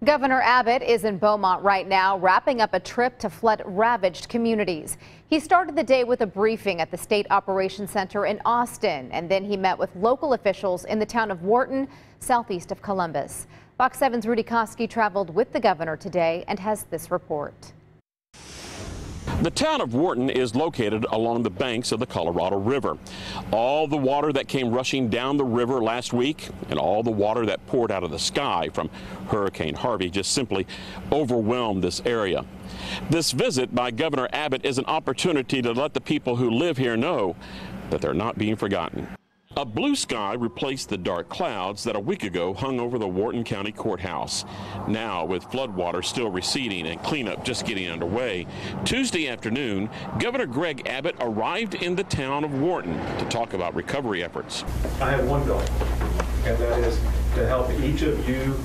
Governor Abbott is in Beaumont right now, wrapping up a trip to flood-ravaged communities. He started the day with a briefing at the State Operations Center in Austin, and then he met with local officials in the town of Wharton, southeast of Columbus. Fox 7's Rudy Koski traveled with the governor today and has this report. The town of Wharton is located along the banks of the Colorado River. All the water that came rushing down the river last week and all the water that poured out of the sky from Hurricane Harvey just simply overwhelmed this area. This visit by Governor Abbott is an opportunity to let the people who live here know that they're not being forgotten. A blue sky replaced the dark clouds that a week ago hung over the Wharton County Courthouse. Now, with floodwaters still receding and cleanup just getting underway, Tuesday afternoon, Governor Greg Abbott arrived in the town of Wharton to talk about recovery efforts. I have one goal, and that is to help each of you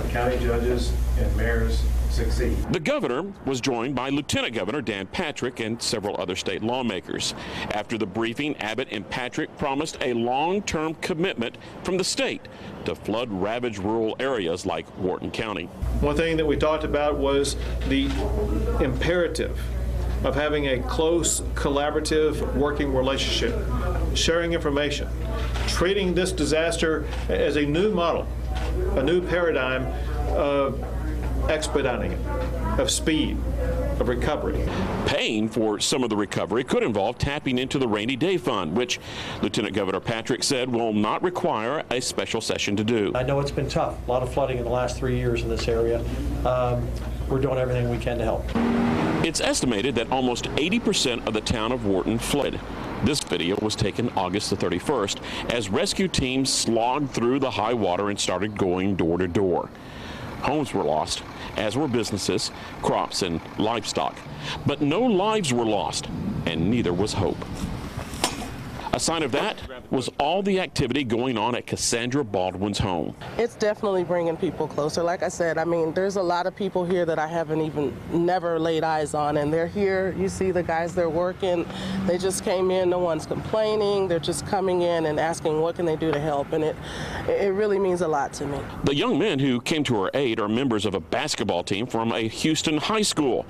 county judges and mayors succeed. The governor was joined by Lieutenant Governor Dan Patrick and several other state lawmakers. After the briefing, Abbott and Patrick promised a long-term commitment from the state to flood-ravaged rural areas like Wharton County. One thing that we talked about was the imperative of having a close, collaborative working relationship, sharing information, treating this disaster as a new model, a new paradigm of expediting it, of speed, of recovery. Paying for some of the recovery could involve tapping into the rainy day fund, which Lieutenant Governor Patrick said will not require a special session to do. I know it's been tough, a lot of flooding in the last 3 years in this area. We're doing everything we can to help. It's estimated that almost 80% of the town of Wharton flooded. This video was taken August the 31st as rescue teams slogged through the high water and started going door to door. Homes were lost, as were businesses, crops, and livestock. But no lives were lost, and neither was hope. A sign of that was all the activity going on at Cassandra Baldwin's home. It's definitely bringing people closer. Like I said, I mean, there's a lot of people here that I haven't even never laid eyes on, and they're here. You see the guys, they're working. They just came in, no one's complaining. They're just coming in and asking what can they do to help, and it really means a lot to me. The young men who came to her aid are members of a basketball team from a Houston high school.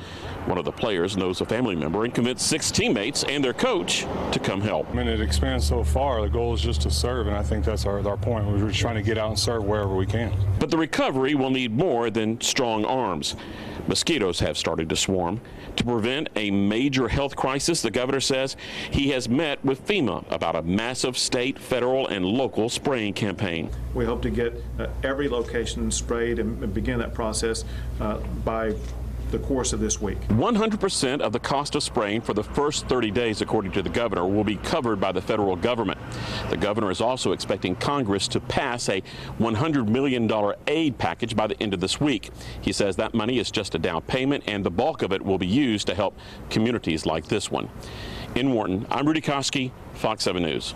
One of the players knows a family member and convinced 6 teammates and their coach to come help. I mean, it expands so far. The goal is just to serve, and I think that's our point. We're just trying to get out and serve wherever we can. But the recovery will need more than strong arms. Mosquitoes have started to swarm. To prevent a major health crisis, the governor says he has met with FEMA about a massive state, federal, and local spraying campaign. We hope to get every location sprayed and begin that process by the course of this week. 100% of the cost of spraying for the first 30 days, according to the governor, will be covered by the federal government. The governor is also expecting Congress to pass a $100 million aid package by the end of this week. He says that money is just a down payment, and the bulk of it will be used to help communities like this one. In Wharton, I'm Rudy Koski, Fox 7 News.